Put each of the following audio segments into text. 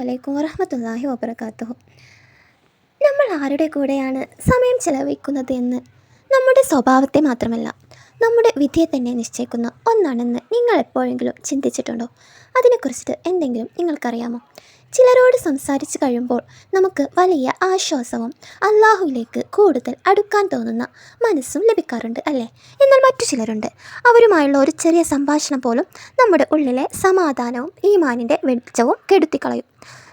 അലൈക്കും വറഹ്മത്തുള്ളാഹി വബറകാതുഹു. നമ്മൾ ആരുടെ കൂടെയാണ് സമയം ചെലവഴിക്കുന്നത് എന്ന് നമ്മുടെ സ്വഭാവത്തെ മാത്രമല്ല നമ്മുടെ വിധിയെ തന്നെ നിശ്ചയിക്കുന്ന ഒന്നാണെന്ന് നിങ്ങൾ എപ്പോഴെങ്കിലും ചിന്തിച്ചിട്ടുണ്ടോ? അതിനെക്കുറിച്ചിട്ട് എന്തെങ്കിലും നിങ്ങൾക്കറിയാമോ? ചിലരോട് സംസാരിച്ച് കഴിയുമ്പോൾ നമുക്ക് വലിയ ആശ്വാസവും അള്ളാഹുവിലേക്ക് കൂടുതൽ അടുക്കാൻ തോന്നുന്ന മനസ്സും ലഭിക്കാറുണ്ട് അല്ലേ? എന്നാൽ മറ്റു ചിലരുണ്ട്, അവരുമായുള്ള ഒരു ചെറിയ സംഭാഷണം പോലും നമ്മുടെ ഉള്ളിലെ സമാധാനവും ഈമാനിൻ്റെ വെളിച്ചവും കെടുത്തിക്കളയും.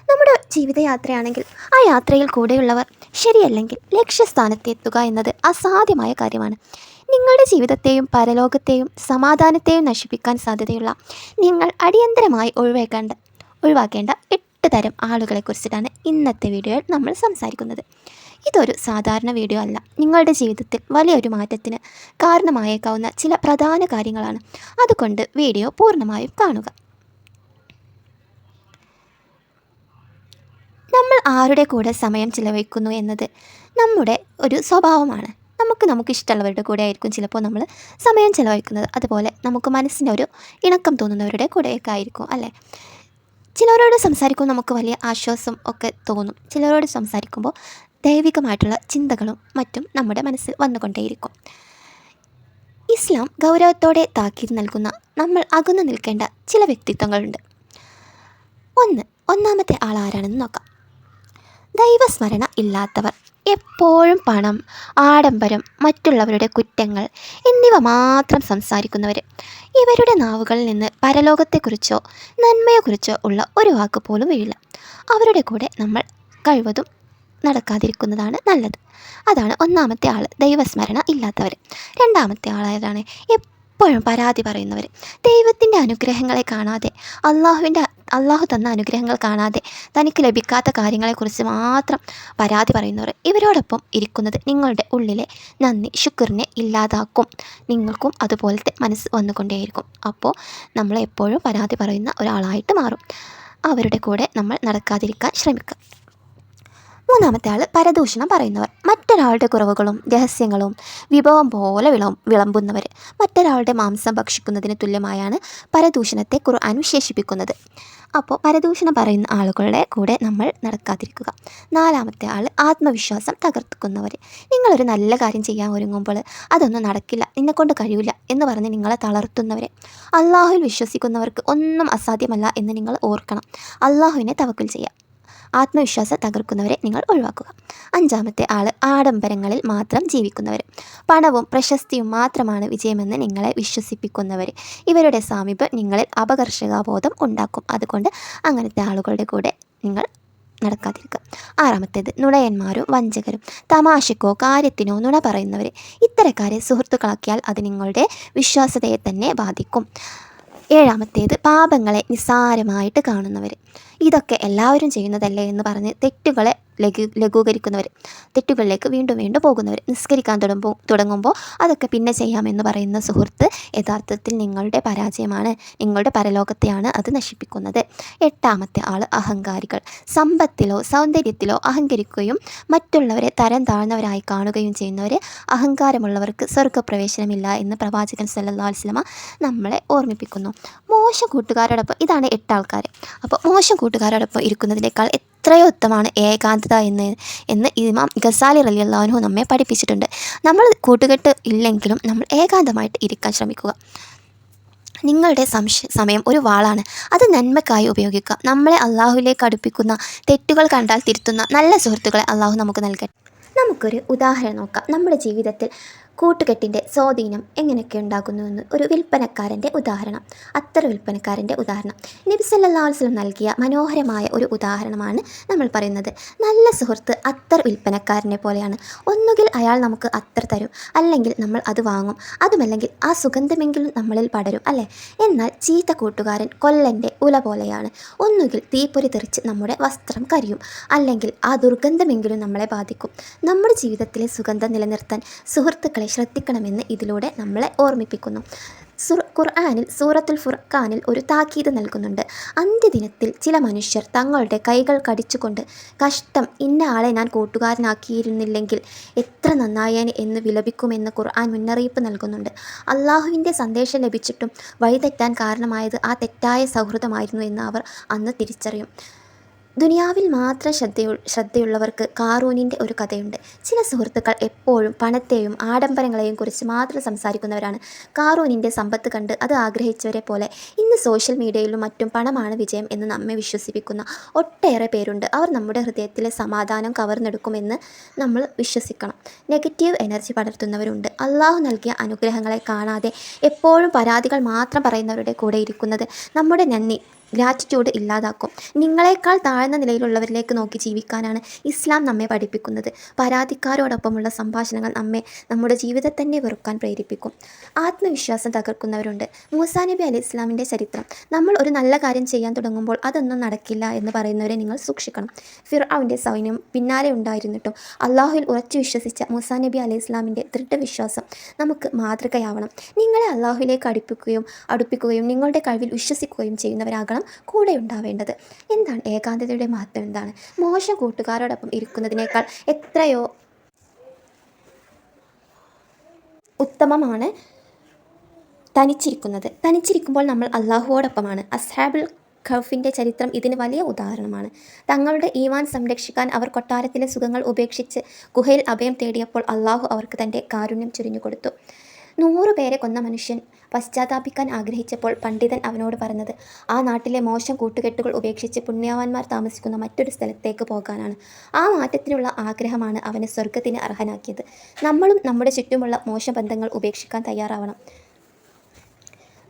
നമ്മുടെ ജീവിതയാത്രയാണെങ്കിൽ ആ യാത്രയിൽ കൂടെയുള്ളവർ ശരിയല്ലെങ്കിൽ ലക്ഷ്യസ്ഥാനത്തെത്തുക എന്നത് അസാധ്യമായ കാര്യമാണ്. നിങ്ങളുടെ ജീവിതത്തെയും പരലോകത്തെയും സമാധാനത്തെയും നശിപ്പിക്കാൻ സാധ്യതയുള്ള നിങ്ങൾ അടിയന്തരമായി ഒഴിവാക്കേണ്ട 8 തരം ആളുകളെക്കുറിച്ചിട്ടാണ് ഇന്നത്തെ വീഡിയോയിൽ നമ്മൾ സംസാരിക്കുന്നത്. ഇതൊരു സാധാരണ വീഡിയോ അല്ല, നിങ്ങളുടെ ജീവിതത്തിൽ വലിയൊരു മാറ്റത്തിന് കാരണമായേക്കാവുന്ന ചില പ്രധാന കാര്യങ്ങളാണ്. അതുകൊണ്ട് വീഡിയോ പൂർണ്ണമായും കാണുക. നമ്മൾ ആരുടെ കൂടെ സമയം ചിലവഴിക്കുന്നു എന്നത് നമ്മുടെ ഒരു സ്വഭാവമാണ്. നമുക്ക് ഇഷ്ടമുള്ളവരുടെ കൂടെ ആയിരിക്കും ചിലപ്പോൾ നമ്മൾ സമയം ചിലവഴിക്കുന്നത്. അതുപോലെ നമുക്ക് മനസ്സിന് ഒരു ഇണക്കം തോന്നുന്നവരുടെ കൂടെയൊക്കെ ആയിരിക്കും അല്ലേ? ചിലരോട് സംസാരിക്കുമ്പോൾ നമുക്ക് വലിയ ആശ്വാസം ഒക്കെ തോന്നും. ചിലരോട് സംസാരിക്കുമ്പോൾ ദൈവികമായിട്ടുള്ള ചിന്തകളും മറ്റും നമ്മുടെ മനസ്സിൽ വന്നുകൊണ്ടേയിരിക്കും. ഇസ്ലാം ഗൗരവത്തോടെ താക്കീത് നൽകുന്ന നമ്മൾ അകന്നു നിൽക്കേണ്ട ചില വ്യക്തിത്വങ്ങളുണ്ട്. ഒന്നാമത്തെ ആൾ ആരാണെന്ന് നോക്കാം. ദൈവസ്മരണ ഇല്ലാത്തവർ. എപ്പോഴും പണം, ആഡംബരം, മറ്റുള്ളവരുടെ കുറ്റങ്ങൾ എന്നിവ മാത്രം സംസാരിക്കുന്നവർ. ഇവരുടെ നാവുകളിൽ നിന്ന് പരലോകത്തെക്കുറിച്ചോ നന്മയെക്കുറിച്ചോ ഉള്ള ഒരു വാക്ക് പോലും വീഴില്ല. അവരുടെ കൂടെ നമ്മൾ കഴിവതും നടക്കാതിരിക്കുന്നതാണ് നല്ലത്. അതാണ് ഒന്നാമത്തെ ആൾ, ദൈവസ്മരണ ഇല്ലാത്തവർ. രണ്ടാമത്തെ ആളായതാണ് എപ്പോഴും പരാതി പറയുന്നവർ. ദൈവത്തിൻ്റെ അനുഗ്രഹങ്ങളെ കാണാതെ, അള്ളാഹു തന്ന അനുഗ്രഹങ്ങൾ കാണാതെ തനിക്ക് ലഭിക്കാത്ത കാര്യങ്ങളെക്കുറിച്ച് മാത്രം പരാതി പറയുന്നവർ. ഇവരോടൊപ്പം ഇരിക്കുന്നത് നിങ്ങളുടെ ഉള്ളിലെ നന്ദി, ശുക്രിനെ ഇല്ലാതാക്കും. നിങ്ങൾക്കും അതുപോലത്തെ മനസ്സ് വന്നുകൊണ്ടേയിരിക്കും. അപ്പോൾ നമ്മൾ എപ്പോഴും പരാതി പറയുന്ന ഒരാളായിട്ട് മാറും. അവരുടെ കൂടെ നമ്മൾ നടക്കാതിരിക്കാൻ ശ്രമിക്കുക. മൂന്നാമത്തെ ആൾ പരദൂഷണം പറയുന്നവർ. മറ്റൊരാളുടെ കുറവുകളും രഹസ്യങ്ങളും വിഭവം പോലെ വിളമ്പുന്നവർ. മറ്റൊരാളുടെ മാംസം ഭക്ഷിക്കുന്നതിന് തുല്യമായാണ് പരദൂഷണത്തെ ഖുർആൻ വിശേഷിപ്പിക്കുന്നത്. അപ്പോൾ പരദൂഷണം പറയുന്ന ആളുകളുടെ കൂടെ നമ്മൾ നടക്കാതിരിക്കുക. നാലാമത്തെ ആൾ ആത്മവിശ്വാസം തകർക്കുന്നവർ. നിങ്ങളൊരു നല്ല കാര്യം ചെയ്യാൻ ഒരുങ്ങുമ്പോൾ അതൊന്നും നടക്കില്ല, നിന്നെക്കൊണ്ട് കഴിയില്ല എന്ന് പറഞ്ഞ് നിങ്ങളെ തളർത്തുന്നവർ. അള്ളാഹുവിൽ വിശ്വസിക്കുന്നവർക്ക് ഒന്നും അസാധ്യമല്ല എന്ന് നിങ്ങൾ ഓർക്കണം. അള്ളാഹുവിനെ തവക്കുൽ ചെയ്യുക. ആത്മവിശ്വാസം തകർക്കുന്നവരെ നിങ്ങൾ ഒഴിവാക്കുക. അഞ്ചാമത്തെ ആൾ ആഡംബരങ്ങളിൽ മാത്രം ജീവിക്കുന്നവർ. പണവും പ്രശസ്തിയും മാത്രമാണ് വിജയമെന്ന് നിങ്ങളെ വിശ്വസിപ്പിക്കുന്നവർ. ഇവരുടെ സാമീപ്യം നിങ്ങളിൽ അപകർഷതാബോധം ഉണ്ടാക്കും. അതുകൊണ്ട് അങ്ങനത്തെ ആളുകളുടെ കൂടെ നിങ്ങൾ നടക്കാതിരിക്കുക. ആറാമത്തേത് നുണയന്മാരും വഞ്ചകരും. തമാശക്കോ കാര്യത്തിനോ നുണ പറയുന്നവർ. ഇത്തരക്കാരെ സുഹൃത്തുക്കളാക്കിയാൽ അത് നിങ്ങളുടെ വിശ്വാസ്യതയെ തന്നെ ബാധിക്കും. ഏഴാമത്തേത് പാപങ്ങളെ നിസ്സാരമായിട്ട് കാണുന്നവർ. ഇതൊക്കെ എല്ലാവരും ചെയ്യുന്നതല്ലേ എന്ന് പറഞ്ഞ് തെറ്റുകളെ ലഘൂകരിക്കുന്നവർ. തെറ്റുകളിലേക്ക് വീണ്ടും പോകുന്നവർ. നിസ്കരിക്കാൻ തുടങ്ങുമ്പോൾ അതൊക്കെ പിന്നെ ചെയ്യാമെന്ന് പറയുന്ന സുഹൃത്ത് യഥാർത്ഥത്തിൽ നിങ്ങളുടെ പരാജയമാണ്, നിങ്ങളുടെ പരലോകത്തെയാണ് അത് നശിപ്പിക്കുന്നത്. എട്ടാമത്തെ ആൾ അഹങ്കാരികൾ. സമ്പത്തിലോ സൗന്ദര്യത്തിലോ അഹങ്കരിക്കുകയും മറ്റുള്ളവരെ തരം താഴ്ന്നവരായി കാണുകയും ചെയ്യുന്നവർ. അഹങ്കാരമുള്ളവർക്ക് സ്വർഗ്ഗപ്രവേശനമില്ല എന്ന് പ്രവാചകൻ സല്ലല്ലാഹു അലൈഹി വസല്ലമ നമ്മളെ ഓർമ്മിപ്പിക്കുന്നു. മോശം കൂട്ടുകാരോടൊപ്പം, ഇതാണ് 8 ആൾക്കാർ. അപ്പോൾ മോശം കൂട്ടുകാരോടൊപ്പം ഇരിക്കുന്നതിനേക്കാൾ എത്രയോ ഉത്തമമാണ് ഏകാന്തത എന്ന് ഇമാം ഗസാലി റളിയല്ലാഹു അൻഹു നമ്മെ പഠിപ്പിച്ചിട്ടുണ്ട്. നമ്മൾ കൂട്ടുകെട്ട് ഇല്ലെങ്കിലും നമ്മൾ ഏകാന്തമായിട്ട് ഇരിക്കാൻ ശ്രമിക്കുക. നിങ്ങളുടെ സമയം ഒരു വാളാണ്, അത് നന്മക്കായി ഉപയോഗിക്കുക. നമ്മളെ അള്ളാഹുവിലേക്ക് അടുപ്പിക്കുന്ന, തെറ്റുകൾ കണ്ടാൽ തിരുത്തുന്ന നല്ല സുഹൃത്തുക്കളെ അള്ളാഹു നമുക്ക് നൽകട്ടെ. നമുക്കൊരു ഉദാഹരണം നോക്കാം. നമ്മുടെ ജീവിതത്തിൽ കൂട്ടുകെട്ടിൻ്റെ സ്വാധീനം എങ്ങനെയൊക്കെ ഉണ്ടാകുന്നുവെന്ന് ഒരു വിൽപ്പനക്കാരൻ്റെ ഉദാഹരണം. വിൽപ്പനക്കാരൻ്റെ ഉദാഹരണം നബി സല്ലല്ലാഹു അലൈഹി വസല്ലം നൽകിയ മനോഹരമായ ഒരു ഉദാഹരണമാണ് നമ്മൾ പറയുന്നത്. നല്ല സുഹൃത്ത് അത്തർ വിൽപ്പനക്കാരനെ പോലെയാണ്. ഒന്നുകിൽ അയാൾ നമുക്ക് അത്തർ തരും, അല്ലെങ്കിൽ നമ്മൾ അത് വാങ്ങും. അതുമല്ലെങ്കിൽ ആ സുഗന്ധമെങ്കിലും നമ്മളിൽ പടരും അല്ലേ? എന്നാൽ ചീത്ത കൂട്ടുകാരൻ കൊല്ലൻ്റെ ഉല പോലെയാണ്. ഒന്നുകിൽ തീപ്പൊരി തെറിച്ച് നമ്മുടെ വസ്ത്രം കരിയും, അല്ലെങ്കിൽ ആ ദുർഗന്ധമെങ്കിലും നമ്മളെ ബാധിക്കും. നമ്മുടെ ജീവിതത്തിലെ സുഗന്ധം നിലനിർത്താൻ സുഹൃത്തുക്കളെ ശ്രദ്ധിക്കണമെന്ന് ഇതിലൂടെ നമ്മളെ ഓർമ്മിപ്പിക്കുന്നു. ഖുർആനിൽ സൂറത്തുൽ ഫുർഖാനിൽ ഒരു താക്കീത് നൽകുന്നുണ്ട്. അന്ത്യദിനത്തിൽ ചില മനുഷ്യർ തങ്ങളുടെ കൈകൾ കടിച്ചുകൊണ്ട് കഷ്ടം, ഇന്ന ആളെ ഞാൻ കൂട്ടുകാരനാക്കിയിരുന്നില്ലെങ്കിൽ എത്ര നന്നായേനെ എന്ന് വിലപിക്കുമെന്ന് ഖുർആൻ മുന്നറിയിപ്പ് നൽകുന്നുണ്ട്. അള്ളാഹുവിൻ്റെ സന്ദേശം ലഭിച്ചിട്ടും വഴിതെറ്റാൻ കാരണമായത് ആ തെറ്റായ സൗഹൃദമായിരുന്നു എന്ന് അവർ അന്ന് തിരിച്ചറിയും. ദുനിയാവിൽ മാത്രം ശ്രദ്ധയുള്ളവർക്ക് കാറൂനിൻ്റെ ഒരു കഥയുണ്ട്. ചില സുഹൃത്തുക്കൾ എപ്പോഴും പണത്തെയും ആഡംബരങ്ങളെയും കുറിച്ച് മാത്രം സംസാരിക്കുന്നവരാണ്. കാറൂനിൻ്റെ സമ്പത്ത് കണ്ട് അത് ആഗ്രഹിച്ചവരെ പോലെ ഇന്ന് സോഷ്യൽ മീഡിയയിലും മറ്റും പണമാണ് വിജയം എന്ന് നമ്മെ വിശ്വസിപ്പിക്കുന്ന ഒട്ടേറെ പേരുണ്ട്. അവർ നമ്മുടെ ഹൃദയത്തിലെ സമാധാനം കവർന്നെടുക്കുമെന്ന് നമ്മൾ വിശ്വസിക്കണം. Negative energy പടർത്തുന്നവരുണ്ട്. അള്ളാഹു നൽകിയ അനുഗ്രഹങ്ങളെ കാണാതെ എപ്പോഴും പരാതികൾ മാത്രം പറയുന്നവരുടെ കൂടെ ഇരിക്കുന്നത് നമ്മുടെ ഗ്രാറ്റിറ്റ്യൂഡ് ഇല്ലാതാക്കും. നിങ്ങളെക്കാൾ താഴ്ന്ന നിലയിലുള്ളവരിലേക്ക് നോക്കി ജീവിക്കാനാണ് ഇസ്ലാം നമ്മെ പഠിപ്പിക്കുന്നത്. പരാതിക്കാരോടൊപ്പമുള്ള സംഭാഷണങ്ങൾ നമ്മെ നമ്മുടെ ജീവിതത്തെ തന്നെ വെറുക്കാൻ പ്രേരിപ്പിക്കും. ആത്മവിശ്വാസം തകർക്കുന്നവരുണ്ട്. മൂസാ നബി അലൈഹി ഇസ്ലാമിൻ്റെ ചരിത്രം. നമ്മൾ ഒരു നല്ല കാര്യം ചെയ്യാൻ തുടങ്ങുമ്പോൾ അതൊന്നും നടക്കില്ല എന്ന് പറയുന്നവരെ നിങ്ങൾ സൂക്ഷിക്കണം. ഫിർഔന്റെ സൈന്യം പിന്നാലെ ഉണ്ടായിരുന്നിട്ടും അള്ളാഹുവിൽ ഉറച്ചു വിശ്വസിച്ച മൂസാ നബി അലൈഹി ഇസ്ലാമിൻ്റെ ദൃഢവിശ്വാസം നമുക്ക് മാതൃകയാവണം. നിങ്ങളെ അള്ളാഹുവിലേക്ക് അടുപ്പിക്കുകയും നിങ്ങളുടെ കഴിവിൽ വിശ്വസിക്കുകയും ചെയ്യുന്നവരാകണം കൂടെ ഉണ്ടാവേണ്ടത്. എന്താണ് ഏകാന്തതയുടെ മഹത്വം? എന്താണ്? മോശം കൂട്ടുകാരോടൊപ്പം ഇരിക്കുന്നതിനേക്കാൾ എത്രയോ ഉത്തമമാണ് തനിച്ചിരിക്കുന്നത്. തനിച്ചിരിക്കുമ്പോൾ നമ്മൾ അള്ളാഹുവോടൊപ്പമാണ്. അസ്ഹാബുൽ ഖൗഫിൻ്റെ ചരിത്രം ഇതിന് വലിയ ഉദാഹരണമാണ്. തങ്ങളുടെ ഈമാൻ സംരക്ഷിക്കാൻ അവർ കൊട്ടാരത്തിലെ സുഖങ്ങൾ ഉപേക്ഷിച്ച് ഗുഹയിൽ അഭയം തേടിയപ്പോൾ അള്ളാഹു അവർക്ക് തൻ്റെ കാരുണ്യം ചൊരിഞ്ഞു കൊടുത്തു. 100 പേരെ കൊന്ന മനുഷ്യൻ പശ്ചാത്താപിക്കാൻ ആഗ്രഹിച്ചപ്പോൾ പണ്ഡിതൻ അവനോട് പറഞ്ഞത് ആ നാട്ടിലെ മോശം കൂട്ടുകെട്ടുകൾ ഉപേക്ഷിച്ച് പുണ്യവാന്മാർ താമസിക്കുന്ന മറ്റൊരു സ്ഥലത്തേക്ക് പോകാനാണ്. ആ മാറ്റത്തിനുള്ള ആഗ്രഹമാണ് അവനെ സ്വർഗത്തിന് അർഹനാക്കിയത്. നമ്മളും നമ്മുടെ ചുറ്റുമുള്ള മോശം ബന്ധങ്ങൾ ഉപേക്ഷിക്കാൻ തയ്യാറാവണം.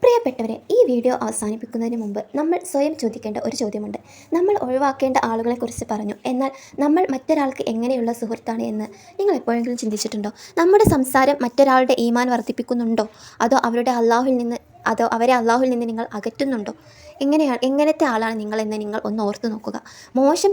പ്രിയപ്പെട്ടവരെ, ഈ വീഡിയോ അവസാനിപ്പിക്കുന്നതിന് മുമ്പ് നമ്മൾ സ്വയം ചോദിക്കേണ്ട ഒരു ചോദ്യമുണ്ട്. നമ്മൾ ഒഴിവാക്കേണ്ട ആളുകളെക്കുറിച്ച് പറഞ്ഞു, എന്നാൽ നമ്മൾ മറ്റൊരാൾക്ക് എങ്ങനെയുള്ള സുഹൃത്താണ് എന്ന് നിങ്ങൾ എപ്പോഴെങ്കിലും ചിന്തിച്ചിട്ടുണ്ടോ? നമ്മുടെ സംസാരം മറ്റൊരാളുടെ ഈമാൻ വർദ്ധിപ്പിക്കുന്നുണ്ടോ, അതോ അവരെ അള്ളാഹുവിൽ നിന്ന് നിങ്ങൾ അകറ്റുന്നുണ്ടോ? എങ്ങനത്തെ ആളാണ് നിങ്ങളെന്ന് നിങ്ങൾ ഒന്ന് ഓർത്തു നോക്കുക. മോശം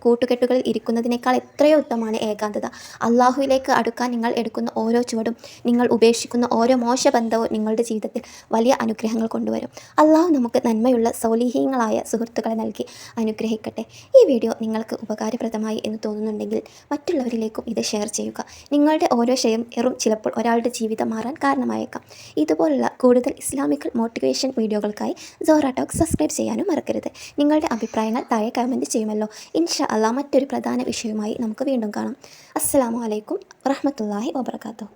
കൂട്ടുകെട്ടുകളിൽ ഇരിക്കുന്നതിനേക്കാൾ എത്രയോ ഉത്തമമാണ് ഏകാന്തത. അള്ളാഹുവിലേക്ക് അടുക്കാൻ നിങ്ങൾ എടുക്കുന്ന ഓരോ ചുവടും, നിങ്ങൾ ഉപേക്ഷിക്കുന്ന ഓരോ മോശബന്ധവും നിങ്ങളുടെ ജീവിതത്തിൽ വലിയ അനുഗ്രഹങ്ങൾ കൊണ്ടുവരും. അള്ളാഹു നമുക്ക് നന്മയുള്ള സൗലിഹീങ്ങളായ സുഹൃത്തുക്കളെ നൽകി അനുഗ്രഹിക്കട്ടെ. ഈ വീഡിയോ നിങ്ങൾക്ക് ഉപകാരപ്രദമായി എന്ന് തോന്നുന്നുണ്ടെങ്കിൽ മറ്റുള്ളവരിലേക്കും ഇത് ഷെയർ ചെയ്യുക. നിങ്ങളുടെ ഓരോ ഷെയറും ചിലപ്പോൾ ഒരാളുടെ ജീവിതം മാറാൻ കാരണമായേക്കാം. ഇതുപോലുള്ള കൂടുതൽ ഇസ്ലാമിക്കൽ മോട്ടിവേഷൻ വീഡിയോകൾക്കായി സോറ ടോക്സ് സബ്സ്ക്രൈബ് ചെയ്യാനും മറക്കരുത്. നിങ്ങളുടെ അഭിപ്രായങ്ങൾ താഴെ കമൻറ്റ് ചെയ്യുമല്ലോ. ഇൻഷാ അള്ളാഹ് മറ്റൊരു പ്രധാന വിഷയവുമായി നമുക്ക് വീണ്ടും കാണാം. അസ്സലാമു അലൈക്കും വറഹ്മത്തുള്ളാഹി വബറകാതുഹു.